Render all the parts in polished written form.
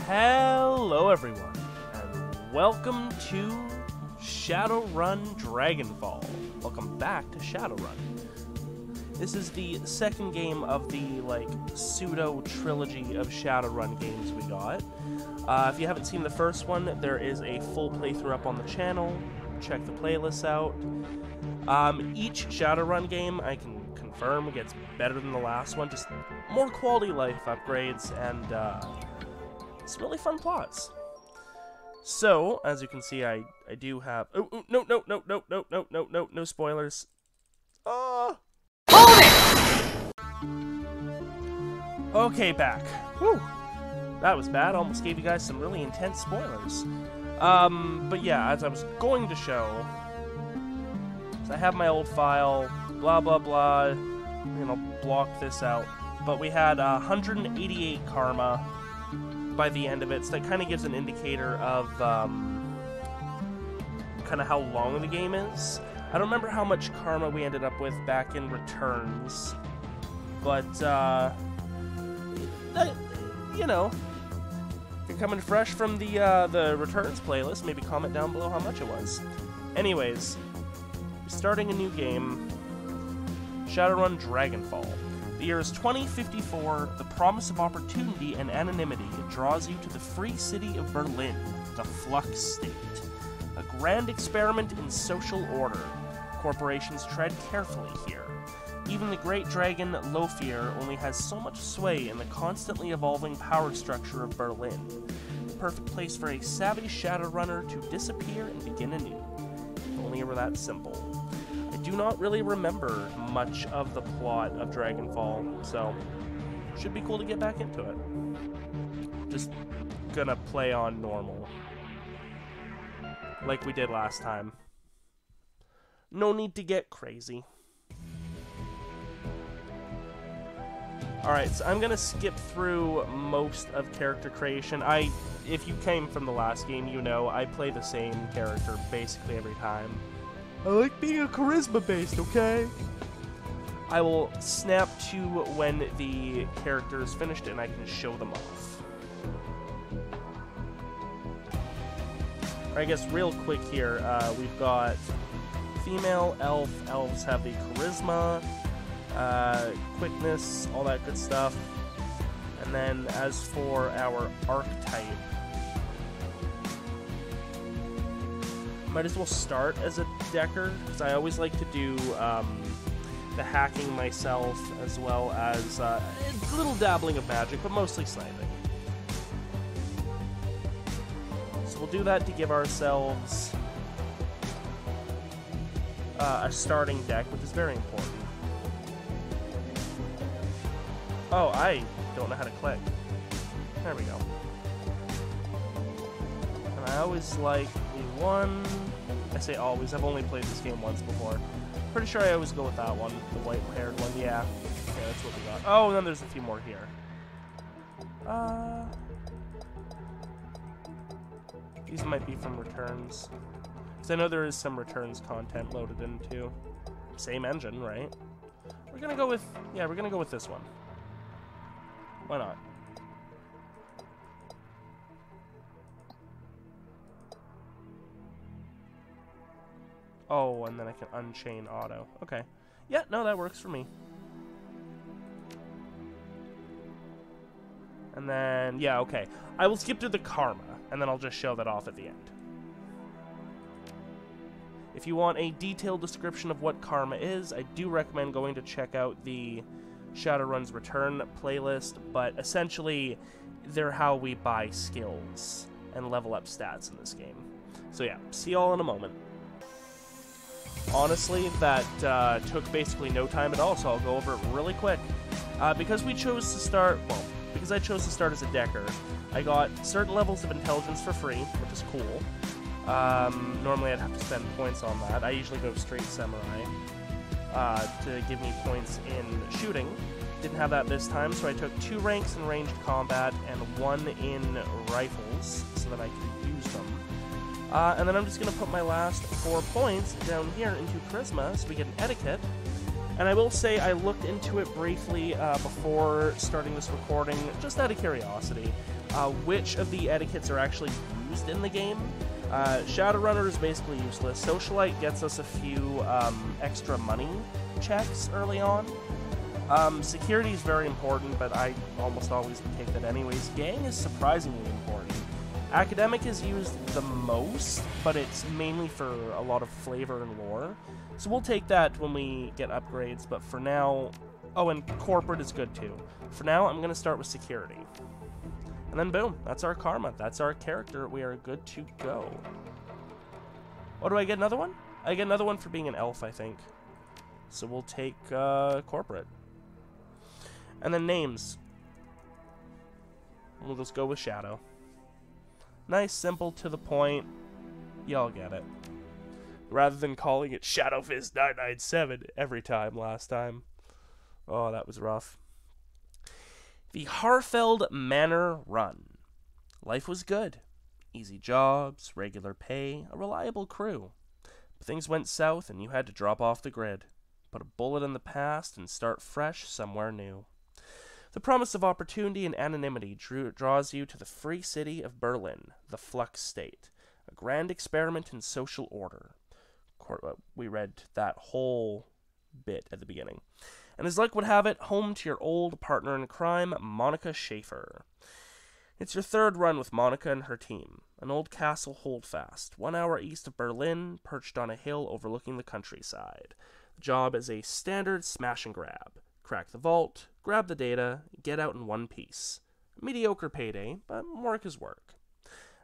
Hello everyone, and welcome to Shadowrun Dragonfall. Welcome back to Shadowrun. This is the second game of the, pseudo-trilogy of Shadowrun games we got. If you haven't seen the first one, there is a full playthrough up on the channel. Check the playlists out. Each Shadowrun game, I can confirm, gets better than the last one. Just more quality life upgrades, and, it's really fun plots. So, as you can see, I do have... no spoilers. Okay, back. Whew. That was bad. I almost gave you guys some really intense spoilers. But yeah, as I was going to show... So I have my old file, blah blah blah, block this out. But we had 188 karma by the end of it, so that kind of gives an indicator of kind of how long the game is. I don't remember how much karma we ended up with back in returns, but if you're coming fresh from the returns playlist, maybe comment down below how much it was. Anyways, starting a new game, Shadowrun Dragonfall. The year is 2054. The promise of opportunity and anonymity draws you to the free city of Berlin, the Flux-State. A grand experiment in social order. Corporations tread carefully here. Even the great dragon Lofir only has so much sway in the constantly evolving power structure of Berlin. The perfect place for a savvy Shadowrunner to disappear and begin anew. If only it were that simple. I do not really remember much of the plot of Dragonfall, so should be cool to get back into it. Just gonna play on normal, like we did last time. No need to get crazy. Alright, so I'm gonna skip through most of character creation. If you came from the last game, you know I play the same character basically every time. I like being a charisma-based, okay? I will snap to when the character is finished and I can show them off. I guess real quick here, we've got female elf. Elves have the charisma, quickness, all that good stuff. And then as for our archetype, might as well start as a decker, because I always like to do the hacking myself, as well as a little dabbling of magic, but mostly sniping. So we'll do that to give ourselves a starting deck, which is very important. Oh, I don't know how to click. There we go. And I always like the one... I say always, I've only played this game once before. Pretty sure I always go with that one, the white-haired one, yeah. Okay, that's what we got. Oh, and then there's a few more here. These might be from returns. Because I know there is some returns content loaded in, too. Same engine, right? We're gonna go with... Yeah, we're gonna go with this one. Why not? Oh, and then I can unchain auto. Okay. Yeah, no, that works for me. And then, yeah, okay. I will skip through the karma, and then I'll just show that off at the end. If you want a detailed description of what karma is, I do recommend going to check out the Shadowrun's Return playlist, but essentially, they're how we buy skills and level up stats in this game. So yeah, see y'all in a moment. Honestly, that took basically no time at all, so I'll go over it really quick. Because we chose to start, well, because I chose to start as a decker, I got certain levels of intelligence for free, which is cool. Normally I'd have to spend points on that. I usually go straight samurai to give me points in shooting. Didn't have that this time, so I took 2 ranks in ranged combat and 1 in rifles, so that I could use them. And then I'm just going to put my last 4 points down here into Charisma, so we get an Etiquette, And I will say I looked into it briefly before starting this recording, just out of curiosity, which of the etiquettes are actually used in the game. Shadowrunner is basically useless. Socialite gets us a few extra money checks early on. Security is very important, but I almost always take that anyways. Gang is surprisingly important. Academic is used the most, but it's mainly for a lot of flavor and lore. So we'll take that when we get upgrades, but for now... Oh, and corporate is good too. For now, I'm going to start with security. And then boom, that's our karma. That's our character. We are good to go. Oh, do I get another one? I get another one for being an elf, I think. So we'll take corporate. And then names. We'll just go with Shadow. Nice, simple, to the point. Y'all get it. Rather than calling it Shadowfist 997 every time last time. Oh, that was rough. The Harfeld Manor Run. Life was good. Easy jobs, regular pay, a reliable crew. But things went south and you had to drop off the grid. Put a bullet in the past and start fresh somewhere new. The promise of opportunity and anonymity draws you to the free city of Berlin, the Flux-State, a grand experiment in social order. We read that whole bit at the beginning. And as luck would have it, home to your old partner in crime, Monica Schaefer. It's your third run with Monica and her team, an old castle holdfast, 1 hour east of Berlin, perched on a hill overlooking the countryside. The job is a standard smash and grab. Crack the vault, grab the data, get out in one piece. Mediocre payday, but work is work.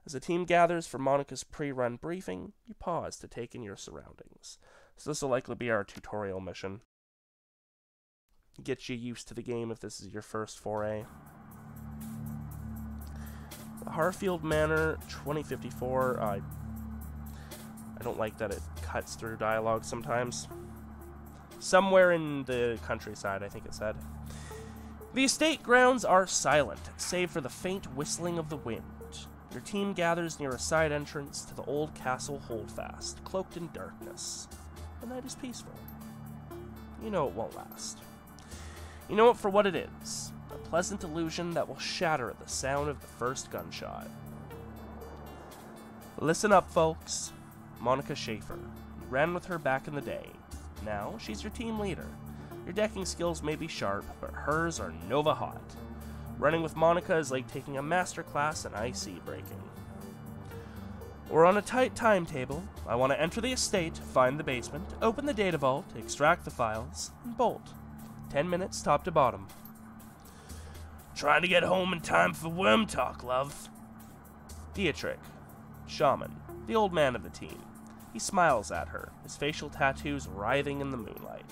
As the team gathers for Monica's pre-run briefing, you pause to take in your surroundings. So this will likely be our tutorial mission. Get you used to the game if this is your first foray. The Harfield Manor, 2054. I don't like that it cuts through dialogue sometimes. Somewhere in the countryside, I think it said. The estate grounds are silent, save for the faint whistling of the wind. Your team gathers near a side entrance to the old castle holdfast, cloaked in darkness. The night is peaceful. You know it won't last. You know it for what it is, a pleasant illusion that will shatter at the sound of the first gunshot. Listen up, folks. Monica Schaefer. You ran with her back in the day. Now, she's your team leader. Your decking skills may be sharp, but hers are Nova hot. Running with Monica is like taking a master class in IC breaking. We're on a tight timetable. I want to enter the estate, find the basement, open the data vault, extract the files, and bolt. 10 minutes top to bottom. Trying to get home in time for worm talk, love. Dietrich, shaman, the old man of the team. He smiles at her, his facial tattoos writhing in the moonlight.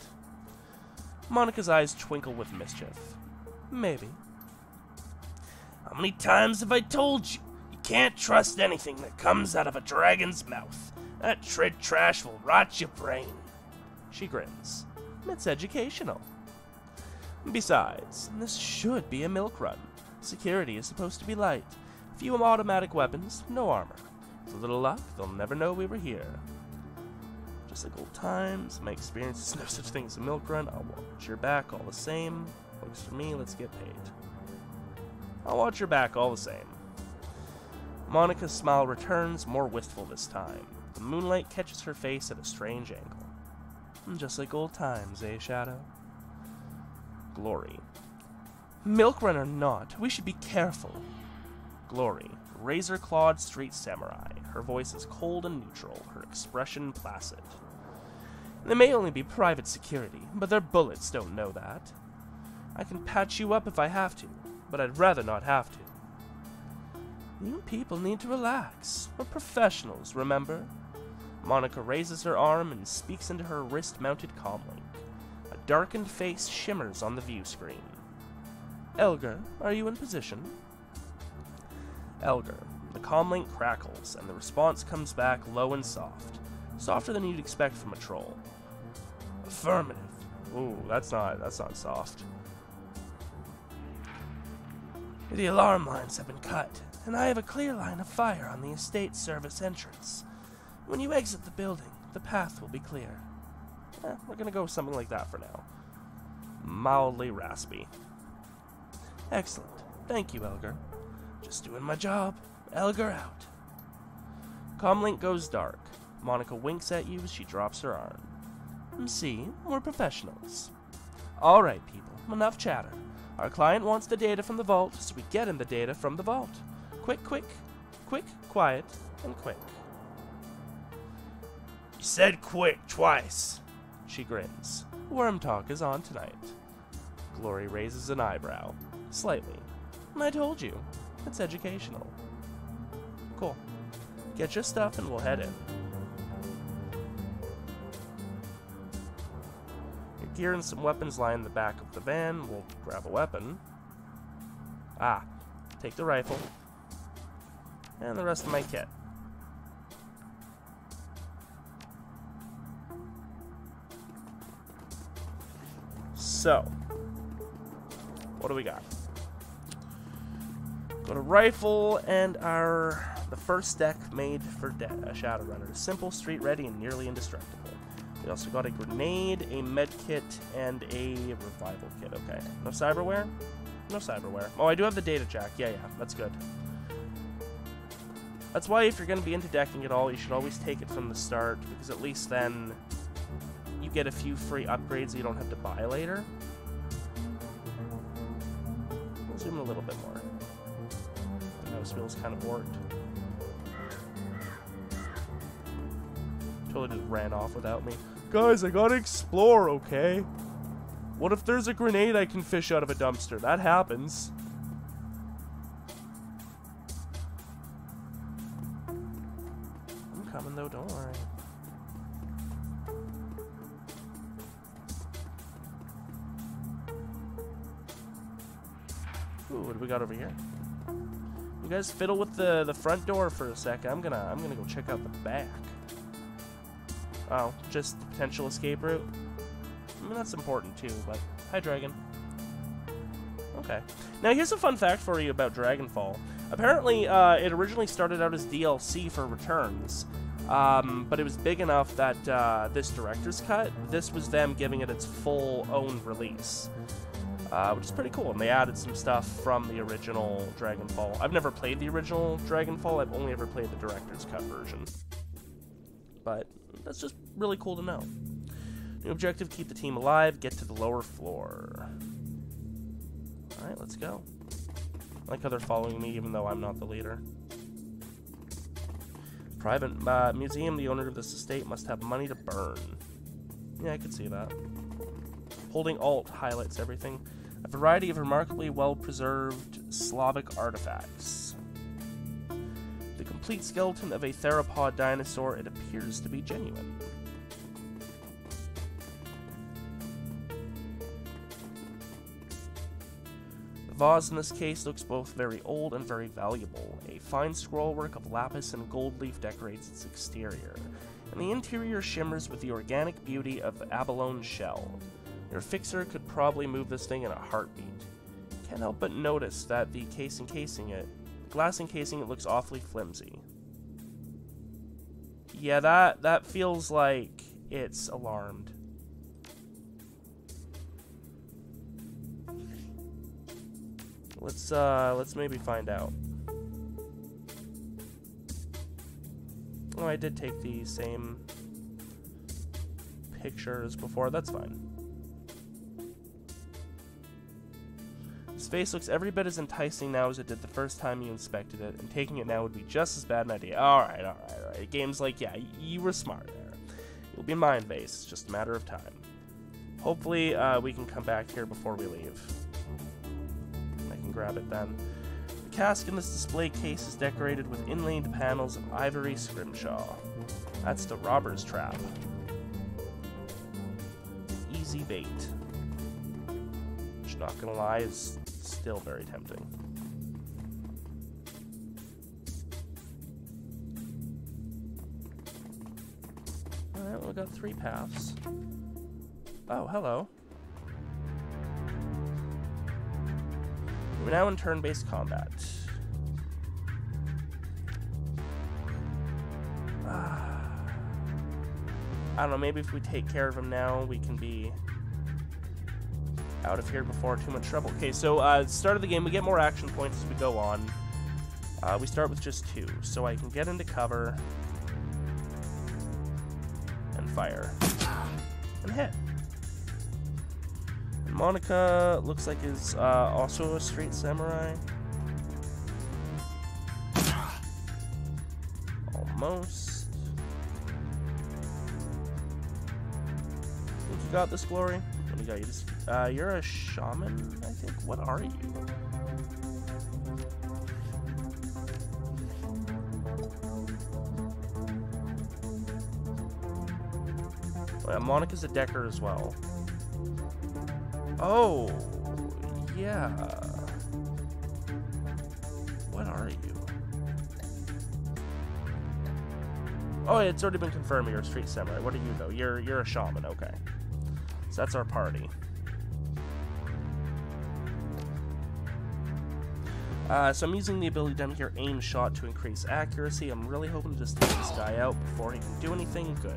Monica's eyes twinkle with mischief. Maybe. How many times have I told you? You can't trust anything that comes out of a dragon's mouth. That trid trash will rot your brain. She grins. It's educational. Besides, this should be a milk run. Security is supposed to be light. Few automatic weapons, no armor. With a little luck, they'll never know we were here. Just like old times, my experience is no such thing as a milk run. I'll watch your back all the same. Works for me, let's get paid. I'll watch your back all the same. Monica's smile returns, more wistful this time. The moonlight catches her face at a strange angle. Just like old times, eh, Shadow? Glory. Milk run or not, we should be careful. Glory. Razor-clawed street samurai. Her voice is cold and neutral, her expression placid. They may only be private security, but their bullets don't know that. I can patch you up if I have to, but I'd rather not have to. You people need to relax. We're professionals, remember? Monica raises her arm and speaks into her wrist-mounted comlink. A darkened face shimmers on the view screen. Elgar, are you in position? Elgar. The comlink crackles, and the response comes back low and soft. Softer than you'd expect from a troll. Affirmative. Ooh, that's not soft. The alarm lines have been cut, and I have a clear line of fire on the estate service entrance. When you exit the building, the path will be clear. We're gonna go with something like that for now. Mildly raspy. Excellent. Thank you, Elgar. Just doing my job. Elgar out. Comlink goes dark. Monica winks at you as she drops her arm. See, we're professionals. Alright, people. Enough chatter. Our client wants the data from the vault, so we get him the data from the vault. Quick, quick. Quick, quiet, and quick. You said quick twice. She grins. Worm talk is on tonight. Glory raises an eyebrow. Slightly. I told you. It's educational. Cool. Get your stuff and we'll head in. Your gear and some weapons lie in the back of the van. We'll grab a weapon. Take the rifle. And the rest of my kit. So, what do we got? Got a rifle and the first deck made for Shadowrunner. Simple, street ready, and nearly indestructible. We also got a grenade, a med kit, and a revival kit. Okay. No cyberware? No cyberware. Oh, I do have the data jack. Yeah, that's good. That's why if you're going to be into decking at all, you should always take it from the start, because at least then you get a few free upgrades that you don't have to buy later. We'll zoom in a little bit more. The mouse wheel's kind of warped. Totally just ran off without me. Guys, I gotta explore, okay? What if there's a grenade I can fish out of a dumpster? That happens. I'm coming though, don't worry. Ooh, what do we got over here? You guys fiddle with the front door for a second. I'm gonna go check out the back. Oh, just the potential escape route? I mean, that's important too, but... Hi, Dragon. Okay. Now, here's a fun fact for you about Dragonfall. Apparently, it originally started out as DLC for Returns, but it was big enough that this director's cut, this was them giving it its full own release, which is pretty cool. And they added some stuff from the original Dragonfall. I've never played the original Dragonfall. I've only ever played the director's cut version. But that's just really cool to know. New objective, keep the team alive, get to the lower floor. Alright, let's go. I like how they're following me even though I'm not the leader. Private museum, the owner of this estate must have money to burn. Yeah, I could see that. Holding Alt highlights everything. A variety of remarkably well-preserved Slavic artifacts. The complete skeleton of a theropod dinosaur, it appears to be genuine. The vase in this case looks both very old and very valuable. A fine scrollwork of lapis and gold leaf decorates its exterior, and the interior shimmers with the organic beauty of abalone shell. Your fixer could probably move this thing in a heartbeat. Can't help but notice that the glass encasing it looks awfully flimsy. Yeah, that feels like it's alarmed. Let's maybe find out. Oh, I did take the same pictures before. That's fine. His face looks every bit as enticing now as it did the first time you inspected it, and taking it now would be just as bad an idea. Alright. Game's like, yeah, you were smart there. You'll be mind-based, it's just a matter of time. Hopefully, we can come back here before we leave. I can grab it then. The cask in this display case is decorated with inlaid panels of ivory scrimshaw. That's the robber's trap. Easy bait. Which, not gonna lie, is still very tempting. Alright, we got 3 paths. Oh, hello. We're now in turn-based combat. I don't know, maybe if we take care of him now, we can be out of here before too much trouble. Okay, so start of the game, we get more action points as we go on. We start with just 2, so I can get into cover and fire and hit. And Monica looks like is also a straight samurai. Almost. Think you got this, Glory? What do you got? You just, you're a shaman, I think. What are you? Oh, yeah, Monica's a decker as well. Oh, yeah. What are you? Oh, it's already been confirmed you're a street samurai. What are you, though? You're a shaman, okay. So that's our party. So I'm using the ability down here, aim shot, to increase accuracy. I'm really hoping to just take this guy out before he can do anything good.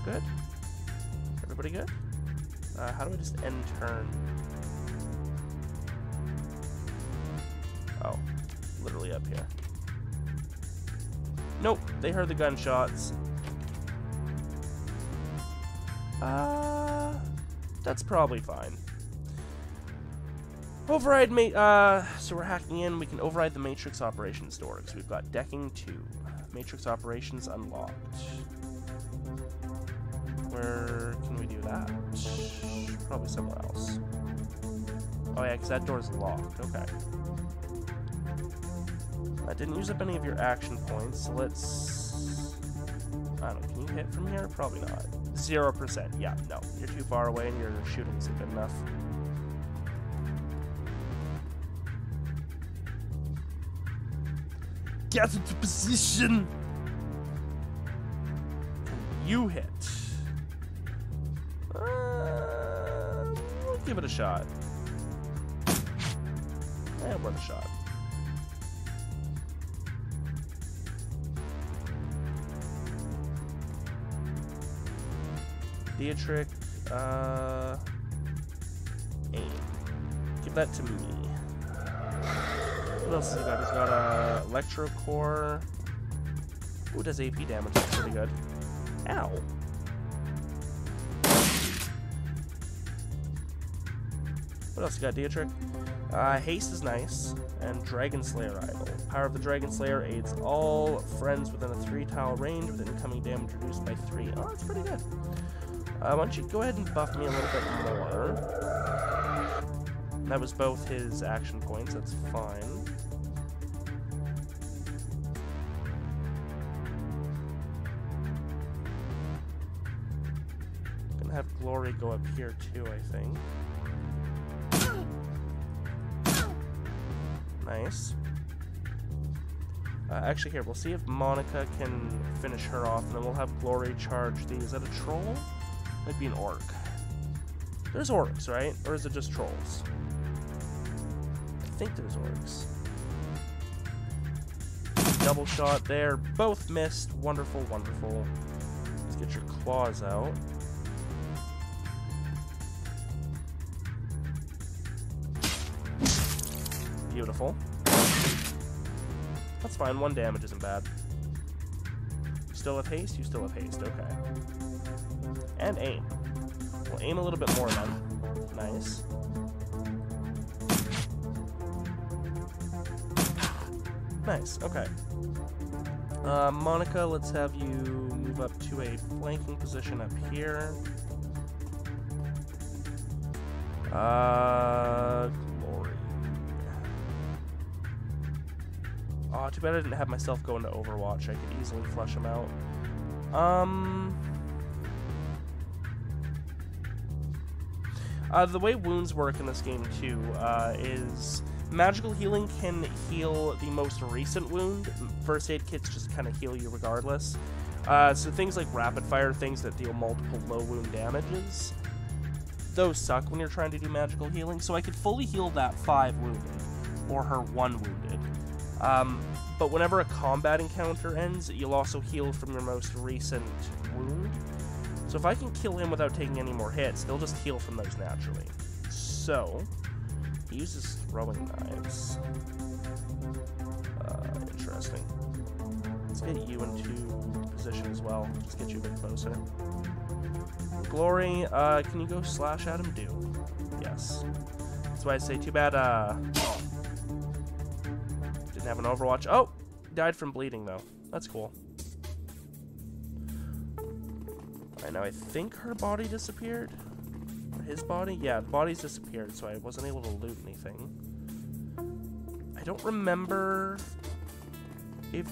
Good? Everybody good? How do I just end turn? Oh, literally up here. Nope, they heard the gunshots. That's probably fine. Override so we're hacking in, we can override the Matrix operations door, because we've got decking 2. Matrix operations unlocked. Where can we do that? Probably somewhere else. Oh yeah, because that door's locked, okay. I didn't use up any of your action points, so let's... I don't know, can you hit from here? Probably not. 0%, yeah, no. You're too far away and your shooting isn't good enough. Get into position! You hit. We'll give it a shot. And worth a shot. Dietrich, aim. Give that to me. What else has he got? He's got a Electro Core. Ooh, does AP damage. That's pretty good. Ow. What else you got, Dietrich? Haste is nice. And Dragon Slayer Idol. Power of the Dragon Slayer aids all friends within a 3-tile range with incoming damage reduced by 3. Oh, that's pretty good. Why don't you go ahead and buff me a little bit more. That was both his action points, that's fine. Gonna have Glory go up here too, I think. Nice. Actually, here, we'll see if Monica can finish her off, and then we'll have Glory charge the... Is that a troll? Might be an orc. There's orcs, right? Or is it just trolls? I think there's orcs. Double shot there. Both missed. Wonderful, wonderful. Let's get your claws out. Beautiful. That's fine. 1 damage isn't bad. You still have haste? You still have haste. Okay. And aim. We'll aim a little bit more then. Nice. Nice. Okay. Monica, let's have you move up to a flanking position up here. Glory. Oh, too bad I didn't have myself go into Overwatch. I could easily flush him out. The way wounds work in this game, too, is magical healing can heal the most recent wound. First aid kits just kind of heal you regardless. So things like rapid fire, things that deal multiple low wound damages, those suck when you're trying to do magical healing. So I could fully heal that 5 wounded, or her 1 wounded. but whenever a combat encounter ends, you'll also heal from your most recent wound. So if I can kill him without taking any more hits, he'll just heal from those naturally. So, he uses throwing knives. Interesting. Let's get you into position as well. Just get you a bit closer. Glory, can you go slash at him? Do. Yes. That's why I say too bad, didn't have an Overwatch. Oh! Died from bleeding, though. That's cool. Alright, now I think her body disappeared. Or his body? Yeah, the body's disappeared, so I wasn't able to loot anything. I don't remember if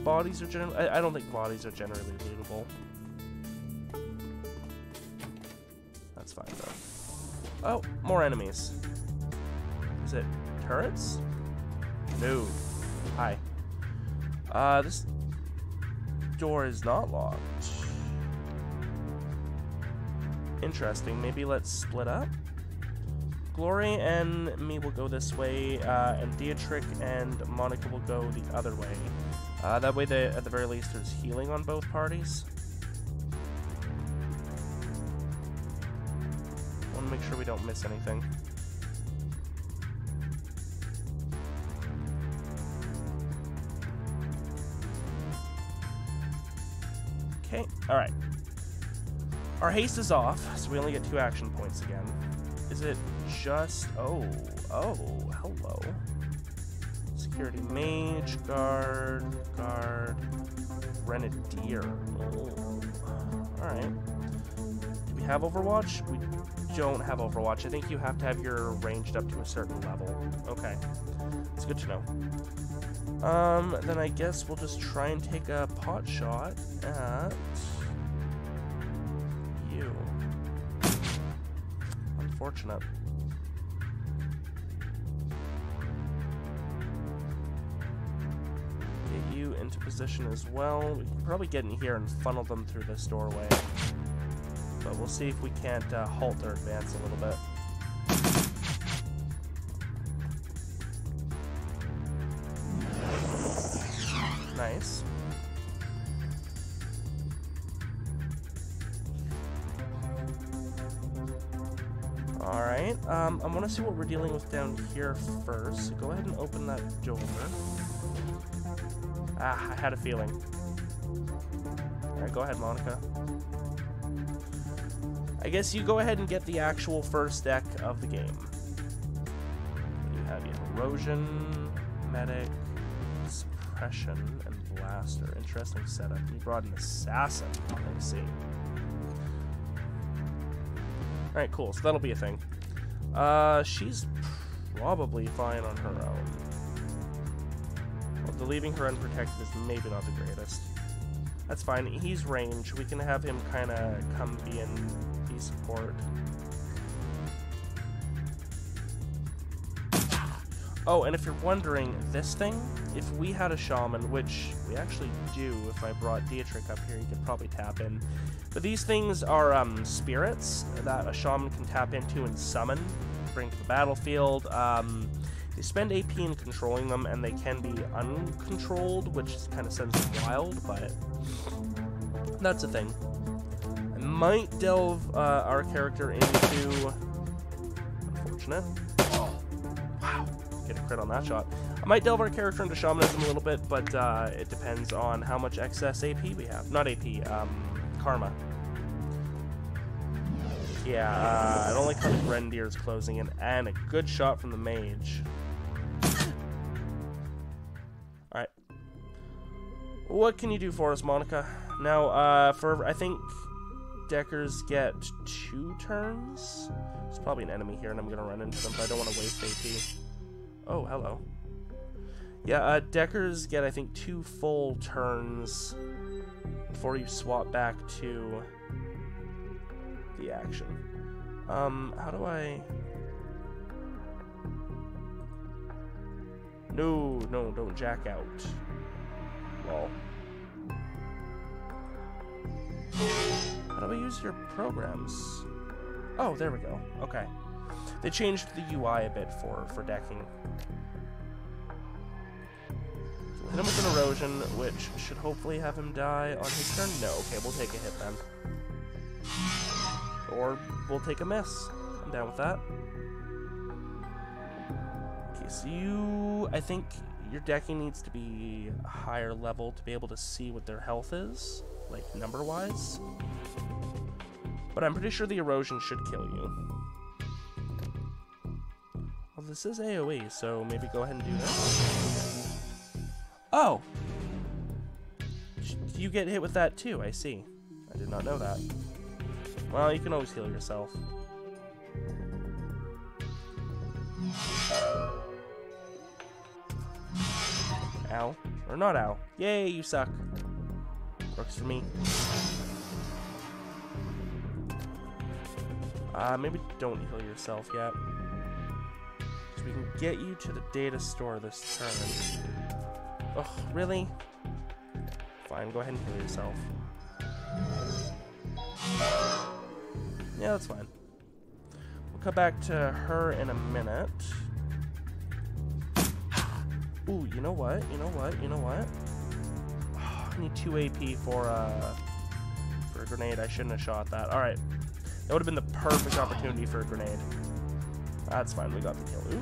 bodies are generally... I don't think bodies are generally lootable. That's fine, though. Oh, more enemies. Is it turrets? No. Hi. This door is not locked. Interesting. Maybe let's split up? Glory and me will go this way, and Dietrich and Monica will go the other way. That way, at the very least, there's healing on both parties. I want to make sure we don't miss anything. Okay, alright. Our haste is off, so we only get 2 action points again. Is it just... Oh, hello. Security mage, guard, grenadier. Oh. Alright. Do we have Overwatch? We don't have Overwatch. I think you have to have your ranged up to a certain level. Okay. It's good to know. Then I guess we'll just try and take a pot shot at you. Unfortunate. Get you into position as well. We can probably get in here and funnel them through this doorway. But we'll see if we can't halt their advance a little bit. Nice. Alright, I want to see what we're dealing with down here first. So go ahead and open that door. Ah, I had a feeling. Alright, go ahead, Monica. I guess you go ahead and get the actual first deck of the game. You have Erosion, Medic, Suppression, and Blaster. Interesting setup. You brought an Assassin. I see. Alright, cool. So that'll be a thing. She's probably fine on her own. Although leaving her unprotected is maybe not the greatest. That's fine. He's range. We can have him kind of come be support. Oh, and if you're wondering, this thing, if we had a shaman, which we actually do, if I brought Dietrich up here, you could probably tap in. But these things are spirits that a shaman can tap into and summon, bring to the battlefield. They spend AP in controlling them, and they can be uncontrolled, which kind of sends them wild, but that's a thing. I might delve our character into... Unfortunate. Oh, wow. Get a crit on that shot. I might delve our character into shamanism a little bit, but it depends on how much excess AP we have. Not AP, karma. Yeah, I don't like how the Grenadier is closing in, and a good shot from the mage. Alright. What can you do for us, Monica? Now, I think Deckers get 2 turns. There's probably an enemy here, and I'm going to run into them, but I don't want to waste AP. Oh, hello. Yeah, Deckers get, I think, 2 full turns before you swap back to the action. How do I... No, don't jack out. Lol. How do I use your programs? Oh, there we go. Okay. They changed the UI a bit for decking. Hit him with an erosion, which should hopefully have him die on his turn. No, okay, we'll take a hit then. Or we'll take a miss. I'm down with that. Okay, so you... I think your decking needs to be a higher level to be able to see what their health is, like number-wise. But I'm pretty sure the erosion should kill you. Well, this is AoE, so maybe go ahead and do this. Oh! You get hit with that too, I see. I did not know that. Well, you can always heal yourself. Ow. Or not ow. Yay, you suck. Works for me. Maybe don't heal yourself yet. So we can get you to the data store this turn. Ugh, really? Fine, go ahead and heal yourself. Yeah, that's fine. We'll come back to her in a minute. Ooh, you know what? You know what? You know what? Oh, I need 2 AP for a grenade. I shouldn't have shot that. Alright. That would have been the perfect opportunity for a grenade. That's fine, we got the kill. Ooh.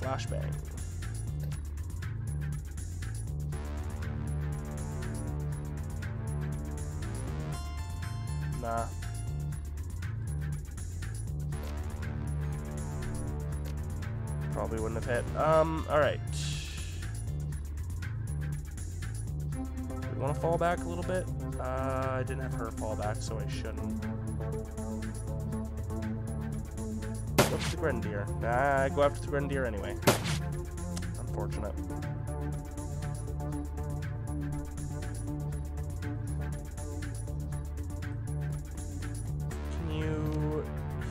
Flashbang. Nah. Probably wouldn't have hit. Alright. We want to fall back a little bit? I didn't have her fall back, so I shouldn't. Go after the Grenadier. Nah, go after the Grenadier anyway. Unfortunate. Can you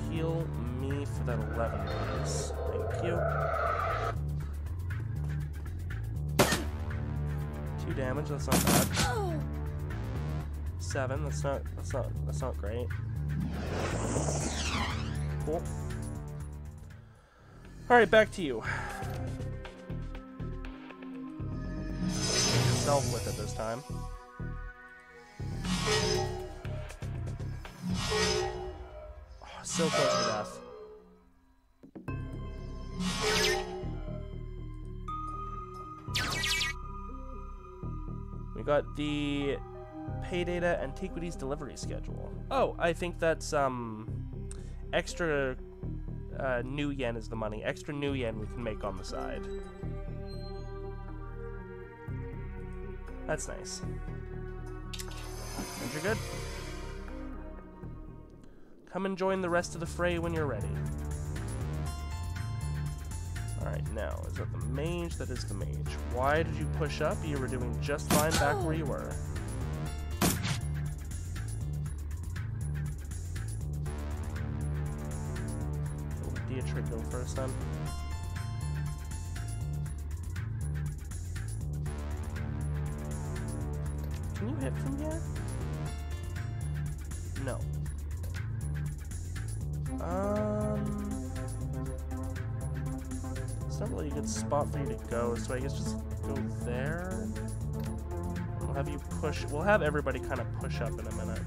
heal me for that 11, please? Thank you. 2 damage, that's not bad. 7, that's not great. Cool. Alright, back to you. Yourself with it this time. Oh, so close to death. We got the pay data antiquities delivery schedule. Oh, I think that's extra new yen is the money. Extra new yen we can make on the side. That's nice. And you're good. Come and join the rest of the fray when you're ready. Alright, now, is that the mage? That is the mage. Why did you push up? You were doing just fine back where you were. Dietrich go first then. Can you hit from here? No. It's not really a good spot for you to go, so I guess just go there. We'll have you push. We'll have everybody kind of push up in a minute.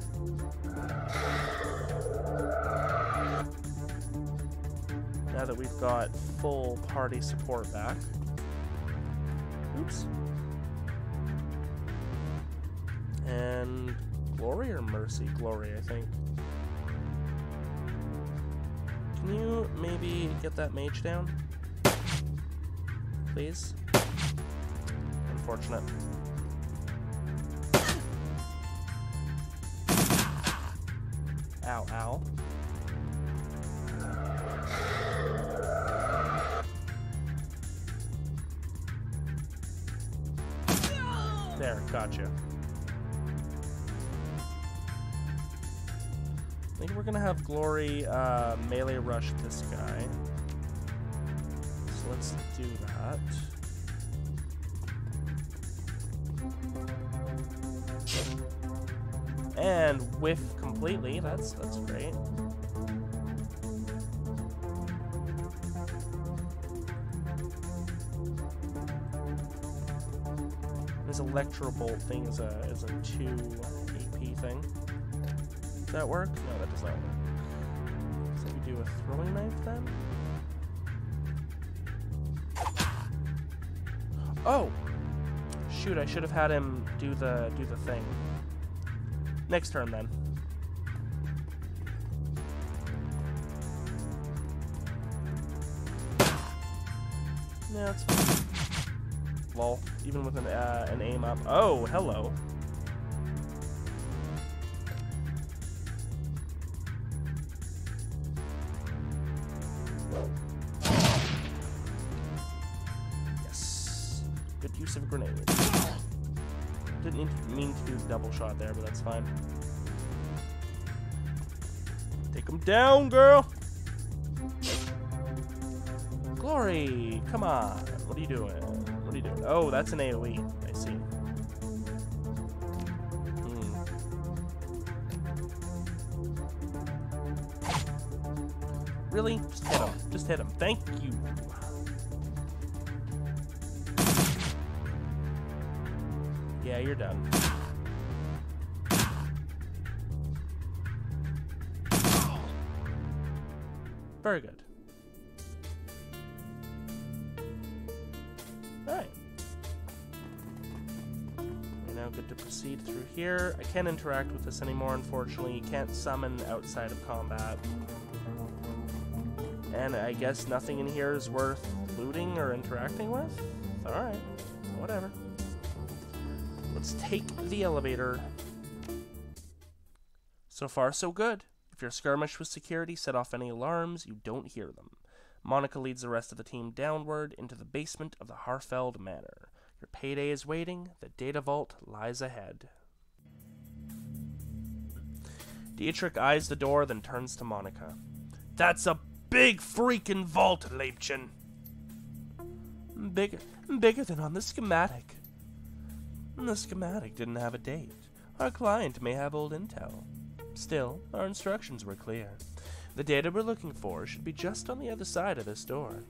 Now that we've got full party support back. Oops. And Glory or Mercy? Glory, I think. Can you maybe get that mage down? Please? Unfortunate. Ow, ow. There, gotcha. I think we're gonna have Glory melee rush this guy. So let's do that. And whiff completely, that's great. his Electrobolt thing is a 2 AP thing. Does that work? No, that does not work. So we do a throwing knife then? Oh! Shoot, I should have had him do the thing. Next turn then. Yeah, it's fine. Lol. Even with an aim up. Oh, hello. Yes. Good use of a grenade. Didn't mean to do the double shot there, but that's fine. Take him down, girl! Glory! Come on! What are you doing? What are you doing? Oh, that's an AoE. I see. Really? Just hit him. Just hit him. Thank you. Yeah, you're done. Very good. Alright. We're now good to proceed through here. I can't interact with this anymore, unfortunately. You can't summon outside of combat. And I guess nothing in here is worth looting or interacting with? Alright. Whatever. Let's take the elevator. So far, so good. If your skirmish with security set off any alarms, you don't hear them. Monica leads the rest of the team downward into the basement of the Harfeld Manor. Your payday is waiting. The data vault lies ahead. Dietrich eyes the door, then turns to Monica. That's a big freaking vault, Leibchen. Bigger than on the schematic. The schematic didn't have a date. Our client may have old intel. Still, our instructions were clear. The data we're looking for should be just on the other side of this door.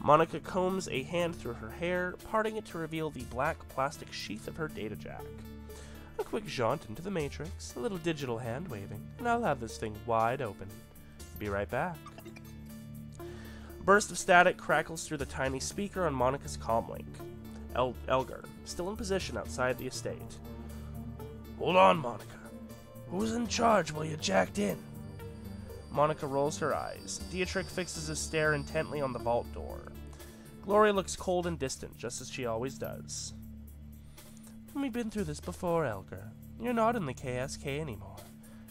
Monica combs a hand through her hair, parting it to reveal the black plastic sheath of her data jack. A quick jaunt into the Matrix, a little digital hand waving, and I'll have this thing wide open. Be right back. A burst of static crackles through the tiny speaker on Monica's comlink. Elgar, still in position outside the estate. Hold on, Monica. Who's in charge while you jacked in? Monica rolls her eyes. Dietrich fixes his stare intently on the vault door. Gloria looks cold and distant, just as she always does. We've been through this before, Elgar. You're not in the KSK anymore.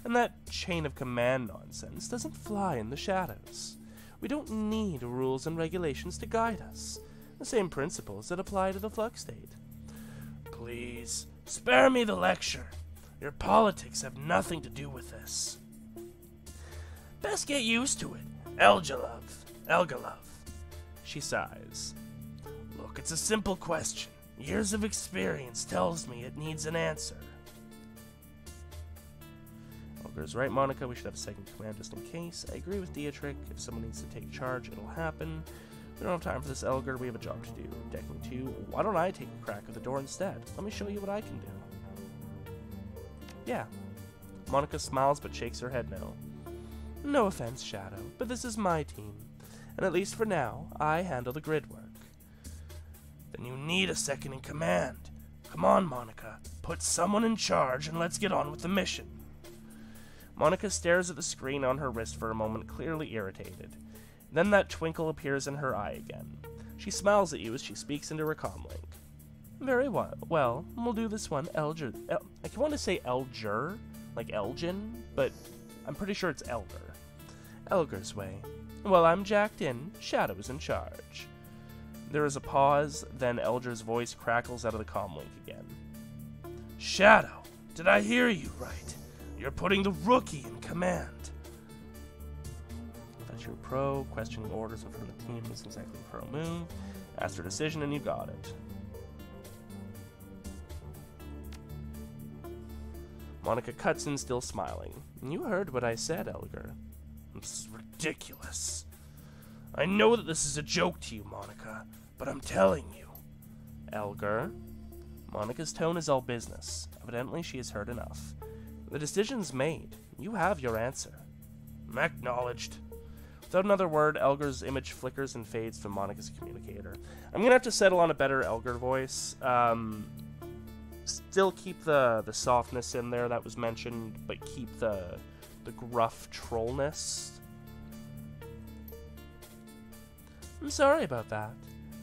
And that chain of command nonsense doesn't fly in the shadows. We don't need rules and regulations to guide us. The same principles that apply to the Flux-State. Please, spare me the lecture. Your politics have nothing to do with this. Best get used to it, Elgalov. She sighs. Look, it's a simple question. Years of experience tells me it needs an answer. Elgar's right, Monica. We should have a second command just in case. I agree with Dietrich. If someone needs to take charge, it'll happen. We don't have time for this, Elgar. We have a job to do. Decking 2. Why don't I take a crack at the door instead? Let me show you what I can do. Yeah. Monica smiles but shakes her head no. No offense, Shadow, but this is my team. And at least for now, I handle the grid work. Then you need a second in command. Come on, Monica. Put someone in charge and let's get on with the mission. Monica stares at the screen on her wrist for a moment, clearly irritated. Then that twinkle appears in her eye again. She smiles at you as she speaks into her comlink. Very well, we'll do this one, Elger. I want to say Elger, like Elgin, but I'm pretty sure it's Elgar. Elgar's way. Well, I'm jacked in. Shadow's in charge. There is a pause, then Elger's voice crackles out of the comlink again. Shadow, did I hear you right? You're putting the rookie in command. That's your pro. Questioning orders in front of the team isn't exactly a pro move. Asked for a decision and you got it. Monica cuts in, still smiling. You heard what I said, Elgar. This is ridiculous. I know that this is a joke to you, Monica, but I'm telling you. Elgar? Monica's tone is all business. Evidently, she has heard enough. The decision's made. You have your answer. Acknowledged. Without another word, Elgar's image flickers and fades from Monica's communicator. I'm gonna have to settle on a better Elgar voice. Still keep the softness in there that was mentioned, but keep the gruff trollness. I'm sorry about that.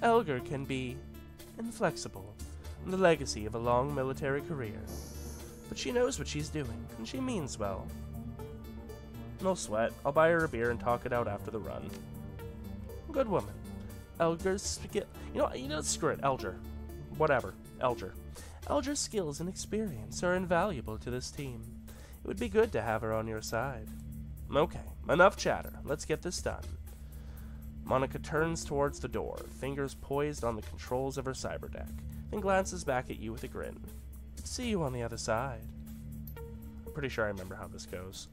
Elgar can be inflexible, the legacy of a long military career. But she knows what she's doing, and she means well. No sweat. I'll buy her a beer and talk it out after the run. Good woman. Elgar's skill. You know, screw it. Elgar. Whatever. Elgar. Elgar's skills and experience are invaluable to this team. It would be good to have her on your side. Okay, enough chatter. Let's get this done. Monica turns towards the door, fingers poised on the controls of her cyberdeck, then glances back at you with a grin. See you on the other side. I'm pretty sure I remember how this goes.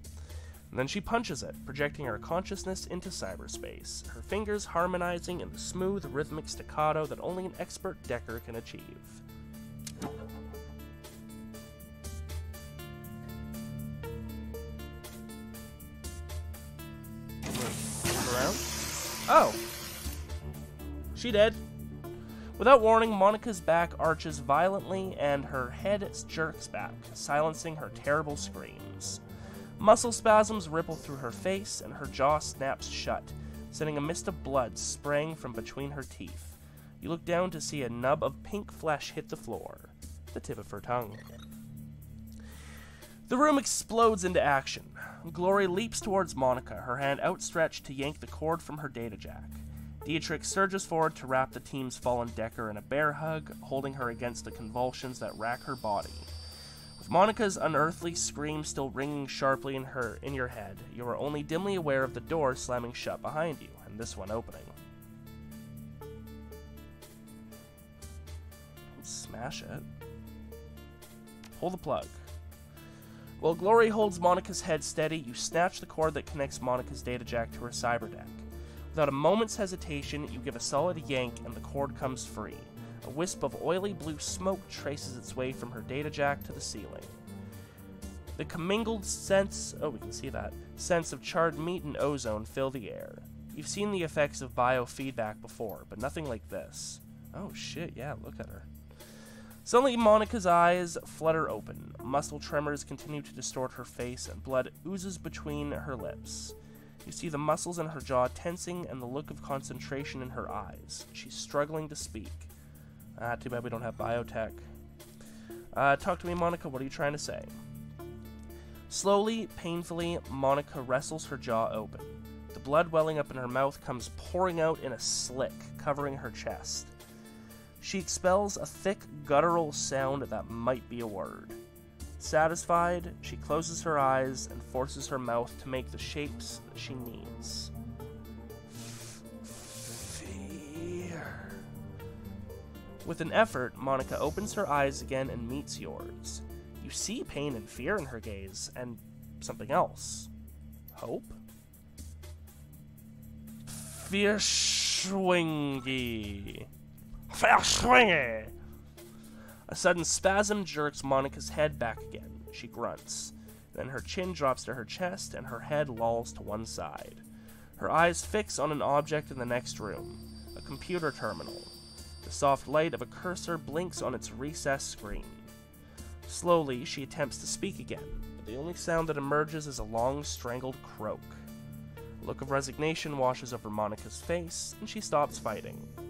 And then she punches it, projecting her consciousness into cyberspace, her fingers harmonizing in the smooth, rhythmic staccato that only an expert decker can achieve. Around? Oh! She dead. Without warning, Monica's back arches violently and her head jerks back, silencing her terrible screams. Muscle spasms ripple through her face, and her jaw snaps shut, sending a mist of blood spraying from between her teeth. You look down to see a nub of pink flesh hit the floor, the tip of her tongue. The room explodes into action. Glory leaps towards Monica, her hand outstretched to yank the cord from her data jack. Dietrich surges forward to wrap the team's fallen decker in a bear hug, holding her against the convulsions that rack her body. With Monica's unearthly scream still ringing sharply in your head, you are only dimly aware of the door slamming shut behind you, and this one opening. Smash it. Pull the plug. While Glory holds Monica's head steady, you snatch the cord that connects Monica's data jack to her cyberdeck. Without a moment's hesitation, you give a solid yank and the cord comes free. A wisp of oily blue smoke traces its way from her data jack to the ceiling. The commingled sense of charred meat and ozone fill the air. You've seen the effects of biofeedback before, but nothing like this. Oh shit, yeah, look at her. Suddenly, Monica's eyes flutter open. Muscle tremors continue to distort her face, and blood oozes between her lips. You see the muscles in her jaw tensing and the look of concentration in her eyes. She's struggling to speak. Too bad we don't have biotech. Talk to me, Monica. What are you trying to say? Slowly, painfully, Monica wrestles her jaw open. The blood welling up in her mouth comes pouring out in a slick, covering her chest. She expels a thick, guttural sound that might be a word. Satisfied, she closes her eyes and forces her mouth to make the shapes that she needs. Fear. With an effort, Monica opens her eyes again and meets yours. You see pain and fear in her gaze, and something else. Hope? Verschwingy. Verschwingy! A sudden spasm jerks Monica's head back again. She grunts. Then her chin drops to her chest, and her head lolls to one side. Her eyes fix on an object in the next room, a computer terminal. The soft light of a cursor blinks on its recessed screen. Slowly, she attempts to speak again, but the only sound that emerges is a long, strangled croak. A look of resignation washes over Monica's face, and she stops fighting. Her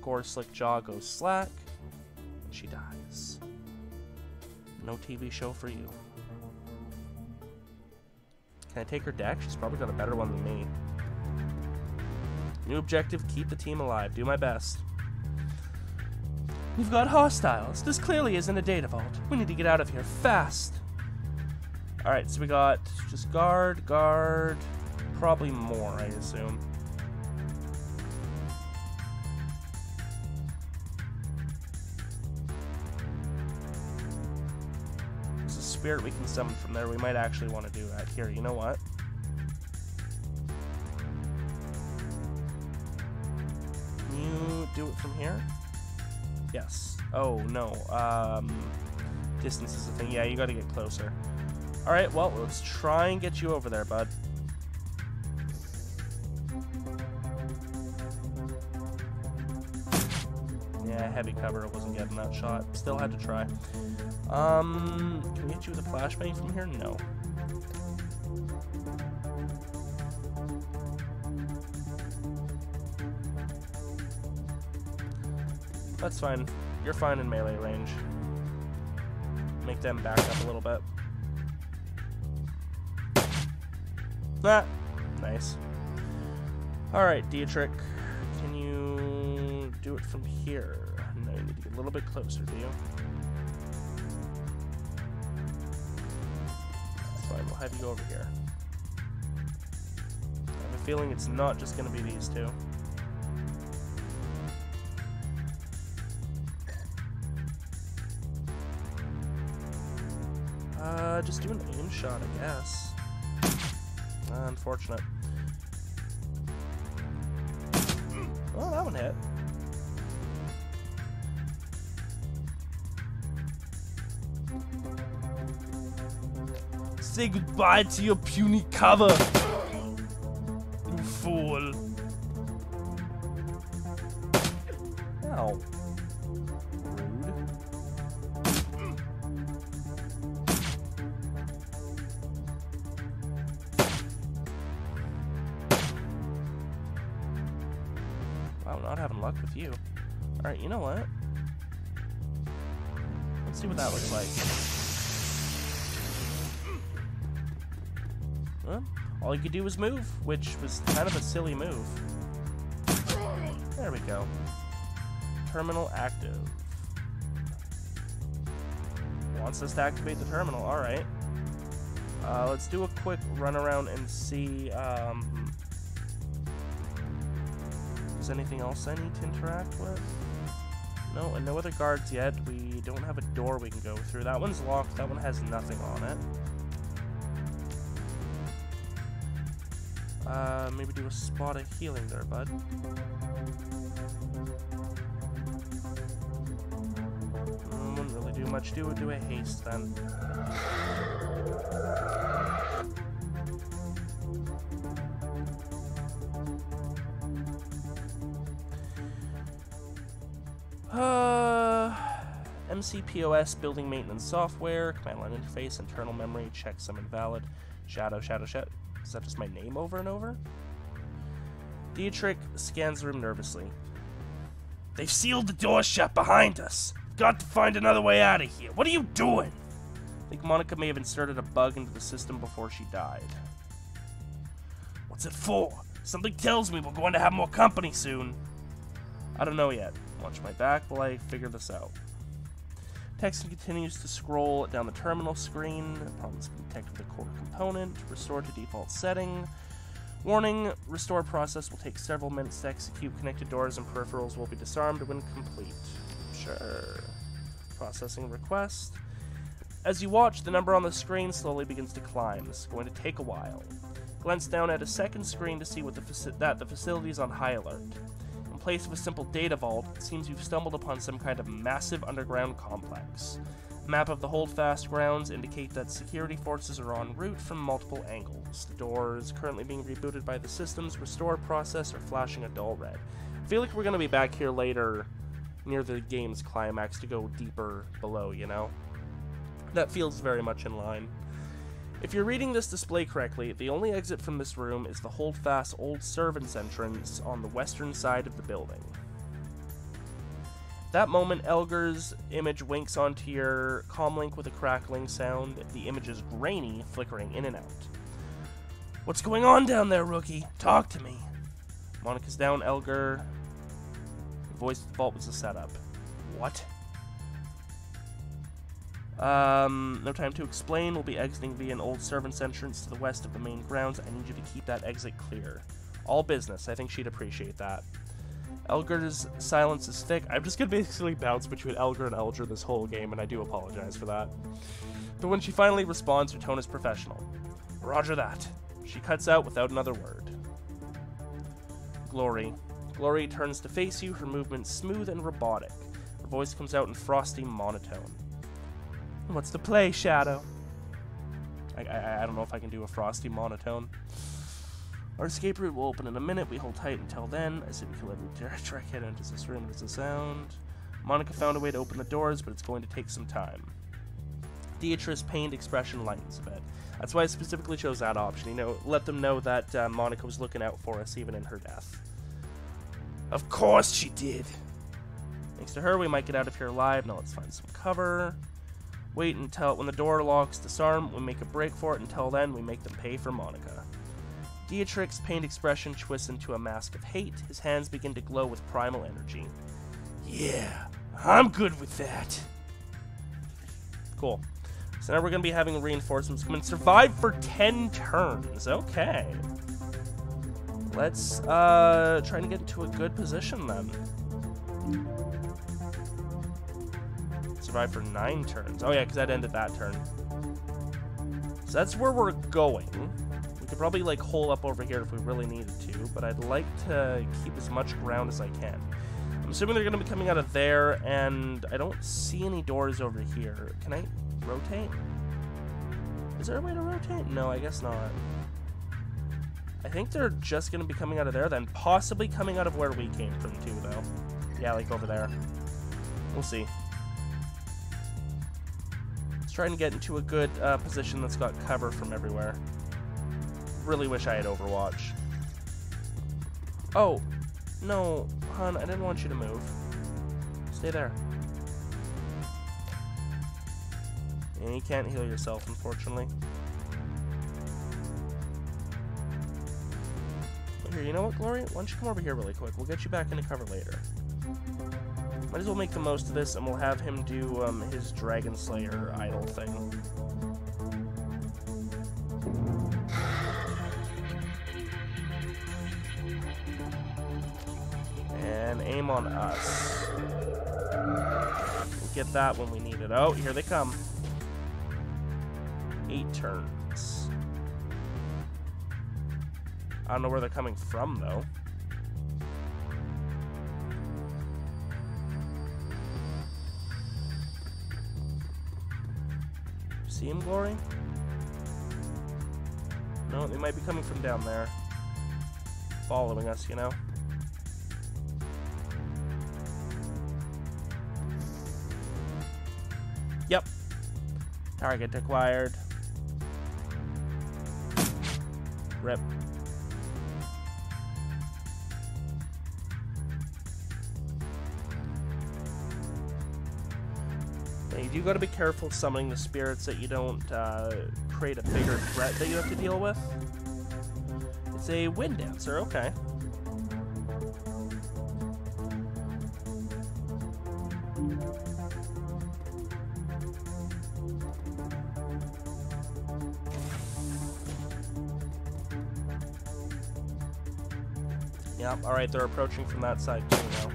gore-slick jaw goes slack, and she dies. No TV show for you. Can I take her deck? She's probably got a better one than me. New objective, keep the team alive. Do my best. We've got hostiles. This clearly isn't a data vault. We need to get out of here fast. Alright, so we got just guard, probably more, I assume. There's a spirit we can summon from there. We might actually want to do that. Here, you know what? Can you do it from here? Yes. Oh, no. Distance is the thing. Yeah, you gotta get closer. Alright, well, let's try and get you over there, bud. Yeah, heavy cover. Wasn't getting that shot. Still had to try. Can we hit you with a flashbang from here? No. That's fine. You're fine in melee range. Make them back up a little bit. Ah, nice. Alright, Dietrich. Can you do it from here? No, you need to get a little bit closer, do you? That's fine, we'll have you go over here. I have a feeling it's not just going to be these two. Just do an aim shot, I guess. Unfortunate. Oh, that one hit. Say goodbye to your puny cover, you fool. Ow. Wow, not having luck with you. Alright, you know what? Let's see what that looks like. Well, all you could do was move, which was kind of a silly move. There we go. Terminal active. Wants us to activate the terminal, alright. Let's do a quick run around and see, is there anything else I need to interact with? No, and no other guards yet. We don't have a door we can go through. That one's locked. That one has nothing on it. Maybe do a spot of healing there, bud. Wouldn't really do much. Do a haste then. MCPOS, building maintenance software, command line interface, internal memory, check some invalid. Shadow. Is that just my name over and over? Dietrich scans the room nervously. They've sealed the door shut behind us. Got to find another way out of here. What are you doing? I think Monica may have inserted a bug into the system before she died. What's it for? Something tells me we're going to have more company soon. I don't know yet. Watch my back while I figure this out. Texting continues to scroll down the terminal screen. Problems detected with the core component. Restore to default setting. Warning, restore process will take several minutes to execute. Connected doors and peripherals will be disarmed when complete. Sure. Processing request. As you watch, the number on the screen slowly begins to climb. This is going to take a while. Glance down at a second screen to see what the facility is on high alert. In place of a simple data vault, it seems you've stumbled upon some kind of massive underground complex. A map of the holdfast grounds indicate that security forces are en route from multiple angles. The door is currently being rebooted by the system's restore process or flashing a dull red. I feel like we're going to be back here later near the game's climax to go deeper below, you know? That feels very much in line. If you're reading this display correctly, the only exit from this room is the holdfast old servants' entrance on the western side of the building. That moment, Elgar's image winks onto your comlink with a crackling sound. The image is grainy, flickering in and out. What's going on down there, rookie? Talk to me. Monica's down, Elgar. The voice vault was a setup. What? No time to explain. We'll be exiting via an old servant's entrance to the west of the main grounds. I need you to keep that exit clear. All business. I think she'd appreciate that. Elgar's silence is thick. I'm just gonna basically bounce between Elgar and Elger this whole game, and I do apologize for that. But when she finally responds, her tone is professional. Roger that. She cuts out without another word. Glory. Glory turns to face you, her movements smooth and robotic. Her voice comes out in frosty monotone. What's the play, Shadow? I don't know if I can do a frosty monotone. Our escape route will open in a minute. We hold tight until then. I said we kill every track head enters this room. There's a sound. Monica found a way to open the doors, but it's going to take some time. Beatrice's pained expression lightens a bit. That's why I specifically chose that option. You know, let them know that Monica was looking out for us, even in her death. Of course she did. Thanks to her, we might get out of here alive. Now let's find some cover. Wait until when the door locks disarm, we make a break for it. Until then, we make them pay for Monica. Dietrich's pained expression twists into a mask of hate. His hands begin to glow with primal energy. Yeah, I'm good with that. Cool. So now we're going to be having reinforcements come and survive for 10 turns. Okay. Let's try and get into a good position then. Survive for 9 turns. Oh yeah, because that ended that turn. So that's where we're going. We could probably like hole up over here if we really needed to, but I'd like to keep as much ground as I can. I'm assuming they're going to be coming out of there, and I don't see any doors over here. Can I rotate? Is there a way to rotate? No, I guess not. I think they're just going to be coming out of there, then possibly coming out of where we came from too, though. Yeah, like over there. We'll see. Trying to get into a good position that's got cover from everywhere. Really wish I had Overwatch. Oh, no, hon, I didn't want you to move. Stay there. And you can't heal yourself, unfortunately. Here, you know what, Glory? Why don't you come over here really quick? We'll get you back into cover later. Might as well make the most of this, and we'll have him do his Dragon Slayer idol thing. And aim on us. We'll get that when we need it. Oh, here they come. 8 turns. I don't know where they're coming from, though. See him, Glory? No, they might be coming from down there. Following us, you know? Yep. Target acquired. Rip. You do got to be careful summoning the spirits that you don't create a bigger threat that you have to deal with. It's a wind dancer, okay. Yep, alright, they're approaching from that side too now.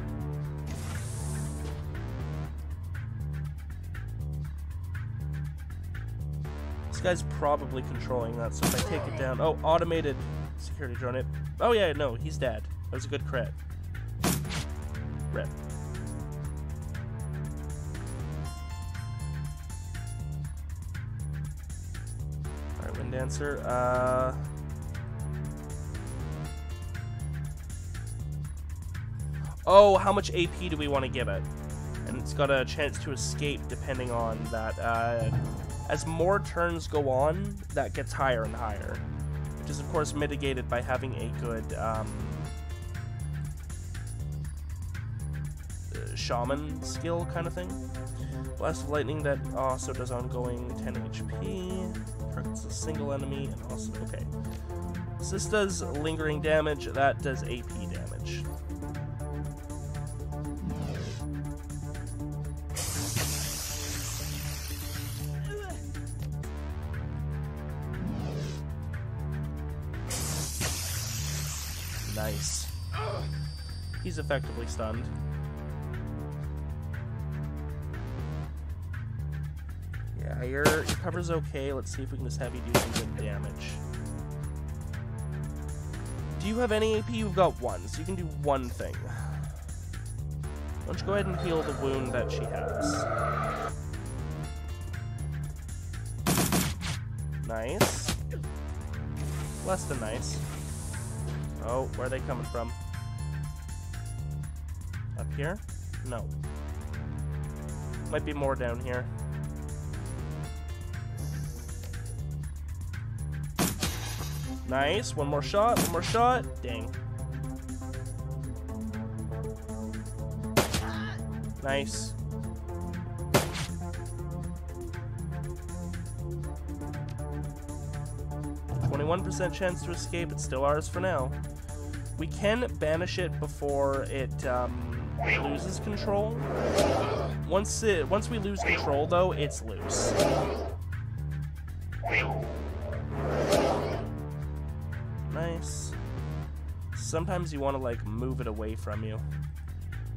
This guy's probably controlling that, so if I take it down... Oh, automated security drone. It. Oh yeah, no, he's dead. That was a good crit. Rip. Alright, Wind Dancer. Oh, how much AP do we want to give it? And it's got a chance to escape depending on that. As more turns go on, that gets higher and higher, which is of course mitigated by having a good shaman skill kind of thing. Blast of Lightning, that also does ongoing 10 HP, targets a single enemy, and also, okay. So this does lingering damage, that does AP damage. Nice. He's effectively stunned. Yeah, your cover's okay. Let's see if we can just have you do some good damage. Do you have any AP? You've got 1, so you can do one thing. don't you go ahead and heal the wound that she has. Nice. Less than nice. Oh, where are they coming from? Up here? No. Might be more down here. Nice. One more shot. One more shot. Dang. Nice. %, chance to escape. It's still ours for now. We can banish it before it loses control. Once we lose control, though, it's loose. Nice. Sometimes you want to like move it away from you,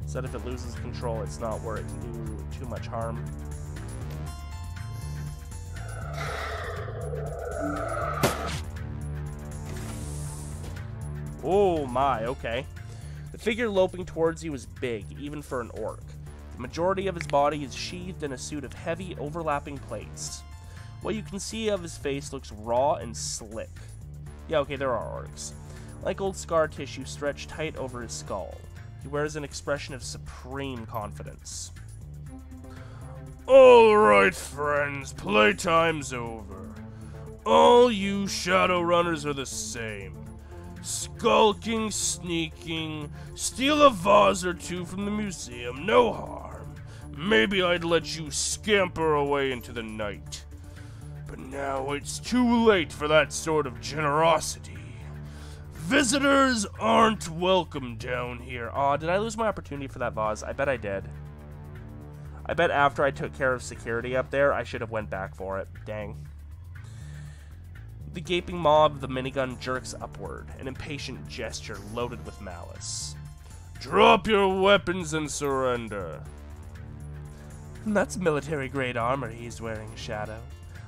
so that if it loses control, it's not where it can do too much harm. Oh my, okay. The figure loping towards you is big, even for an orc. The majority of his body is sheathed in a suit of heavy, overlapping plates. What you can see of his face looks raw and slick. Yeah, okay, there are orcs. Like old scar tissue stretched tight over his skull. He wears an expression of supreme confidence. Alright, friends, playtime's over. All you Shadowrunners are the same. Skulking, sneaking, steal a vase or two from the museum, no harm. Maybe I'd let you scamper away into the night. But now it's too late for that sort of generosity. Visitors aren't welcome down here. Aw, did I lose my opportunity for that vase? I bet I did. I bet after I took care of security up there, I should have went back for it. Dang. The gaping maw of the minigun jerks upward, an impatient gesture loaded with malice. Drop your weapons and surrender. That's military-grade armor he's wearing, Shadow.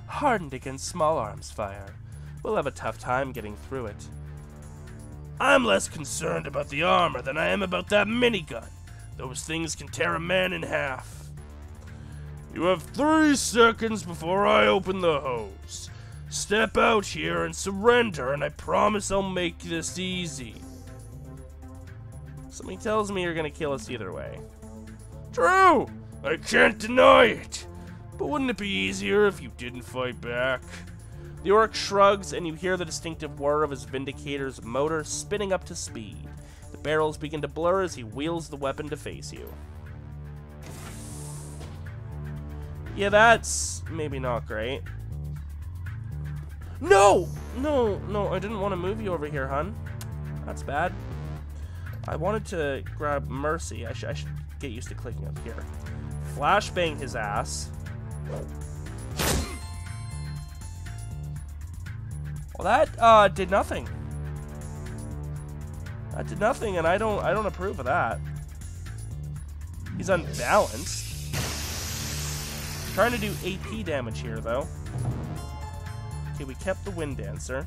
Hardened against small arms fire. We'll have a tough time getting through it. I'm less concerned about the armor than I am about that minigun. Those things can tear a man in half. You have 3 seconds before I open the hose. Step out here and surrender, and I promise I'll make this easy. Something tells me you're gonna kill us either way. True! I can't deny it! But wouldn't it be easier if you didn't fight back? The orc shrugs, and you hear the distinctive whir of his Vindicator's motor spinning up to speed. The barrels begin to blur as he wheels the weapon to face you. Yeah, that's maybe not great. No! No, I didn't want to move you over here, hun. That's bad. I wanted to grab Mercy. I should get used to clicking up here. Flashbang his ass. Well, that did nothing. That did nothing, and I don't approve of that. He's unbalanced. Trying to do AP damage here, though. Okay, we kept the Wind Dancer.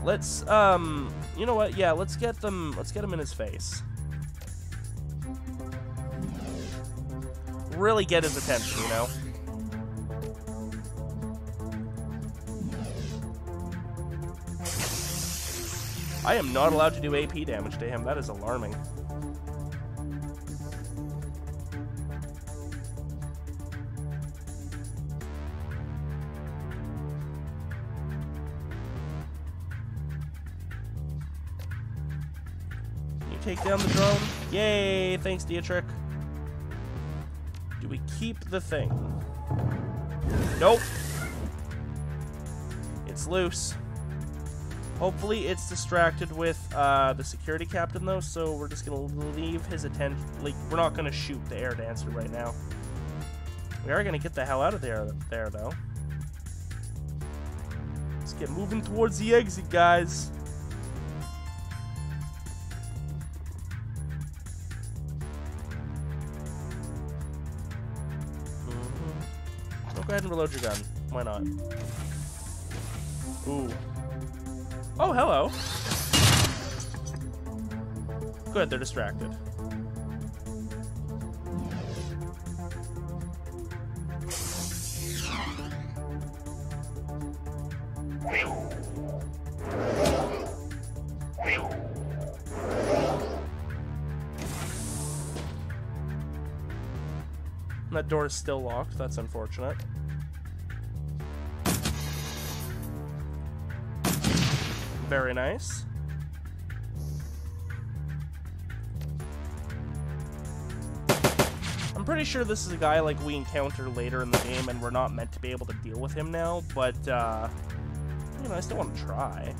Let's, you know what? Yeah, let's get him in his face. Really get his attention, you know? I am not allowed to do AP damage to him. That is alarming. Take down the drone. Yay! Thanks, Dietrich. Do we keep the thing? Nope. It's loose. Hopefully it's distracted with the security captain, though, so we're just going to leave his attention. Like, we're not going to shoot the air dancer right now. We are going to get the hell out of there, though. Let's get moving towards the exit, guys. Go ahead and reload your gun. Why not? Ooh. Oh, hello. Good, they're distracted. That door is still locked. That's unfortunate. Very nice. I'm pretty sure this is a guy like we encounter later in the game, and we're not meant to be able to deal with him now, but, you know, I still want to try.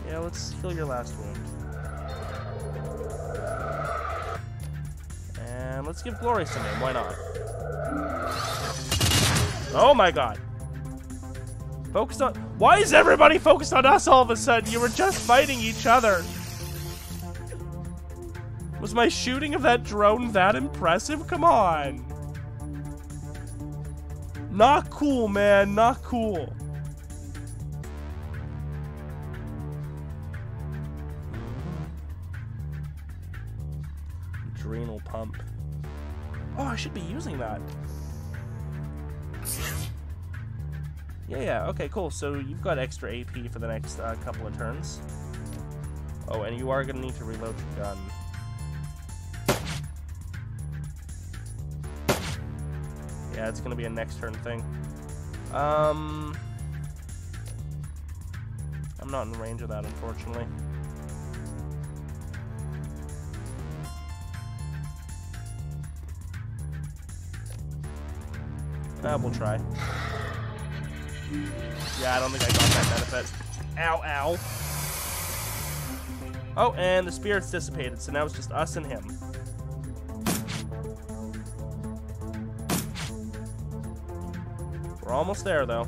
Yeah, let's heal your last wound. And let's give Glory some name, why not? Oh my god. Focus on— why is everybody focused on us all of a sudden? You were just fighting each other. Was my shooting of that drone that impressive? Come on. Not cool, man, not cool. Adrenal pump. Oh, I should be using that. Yeah, okay, cool. So you've got extra AP for the next couple of turns. Oh, and you are going to need to reload your gun. Yeah, it's going to be a next turn thing. I'm not in range of that, unfortunately. We'll try. Yeah, I don't think I got that benefit. Ow, ow. Oh, and the spirit's dissipated, so now it's just us and him. We're almost there, though.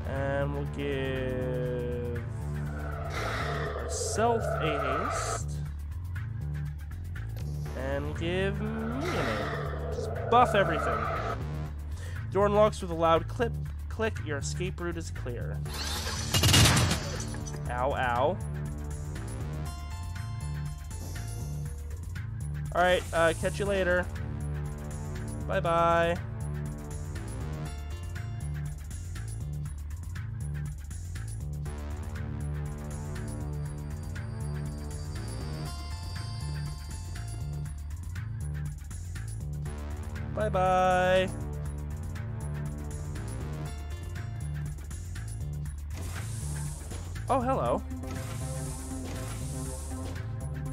And we'll give ourselves a haste. And give me a name. Just buff everything. Door unlocks with a loud click. Your escape route is clear. Ow, ow. Alright, catch you later. Bye-bye. Bye-bye. Oh, hello.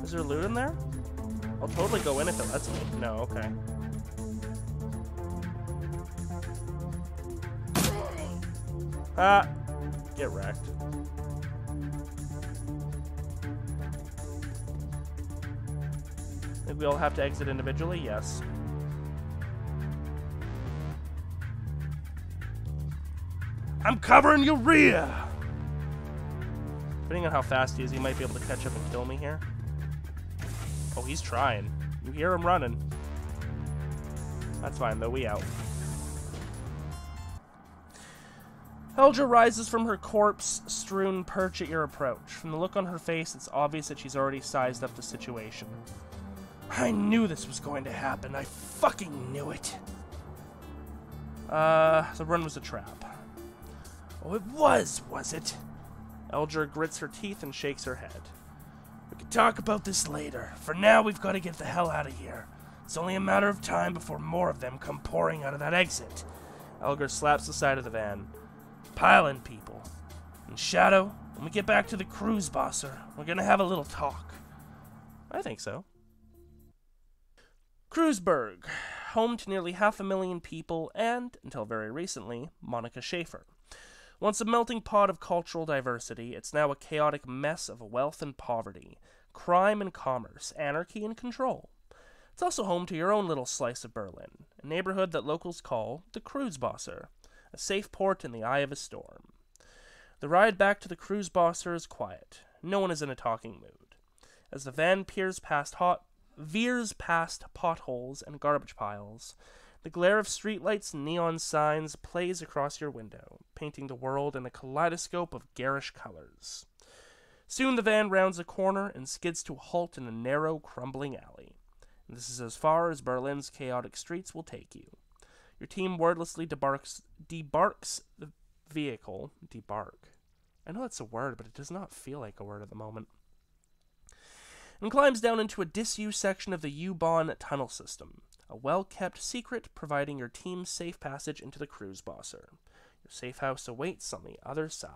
Is there loot in there? I'll totally go in if it lets me. No, okay. Ah! Get wrecked. Think we all have to exit individually? Yes. I'm covering your rear! Depending on how fast he is, he might be able to catch up and kill me here. Oh, he's trying. You hear him running. That's fine, though. We out. Helga rises from her corpse-strewn perch at your approach. From the look on her face, it's obvious that she's already sized up the situation. I knew this was going to happen. I fucking knew it. The run was a trap. Oh, it was it? Elger grits her teeth and shakes her head. We can talk about this later. For now, we've got to get the hell out of here. It's only a matter of time before more of them come pouring out of that exit. Elger slaps the side of the van. Pile in, people. And Shadow, when we get back to the cruise bosser, we're gonna have a little talk. I think so. Cruiseburg, home to nearly 500,000 people and, until very recently, Monica Schaefer. Once a melting pot of cultural diversity, it's now a chaotic mess of wealth and poverty, crime and commerce, anarchy and control. It's also home to your own little slice of Berlin, a neighborhood that locals call the Cruise Bosser, a safe port in the eye of a storm. The ride back to the cruise bosser is quiet. No one is in a talking mood. As the van veers past potholes and garbage piles, the glare of streetlights and neon signs plays across your window, painting the world in a kaleidoscope of garish colors. Soon the van rounds a corner and skids to a halt in a narrow, crumbling alley. And this is as far as Berlin's chaotic streets will take you. Your team wordlessly debarks the vehicle. Debark. I know that's a word, but it does not feel like a word at the moment. And climbs down into a disused section of the U-Bahn tunnel system, a well-kept secret providing your team safe passage into the cruise bosser. Your safe house awaits on the other side.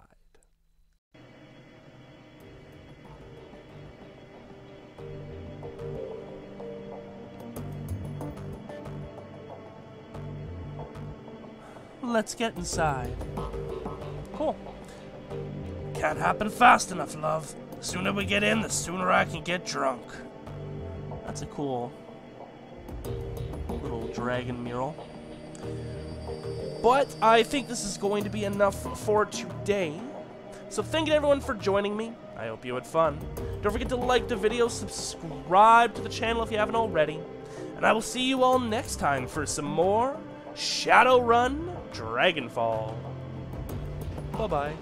Let's get inside. Cool. Can't happen fast enough, love. The sooner we get in, the sooner I can get drunk. That's a cool little dragon mural. But I think this is going to be enough for today. So thank you everyone for joining me. I hope you had fun. Don't forget to like the video, subscribe to the channel if you haven't already. And I will see you all next time for some more Shadowrun Dragonfall. Bye-bye.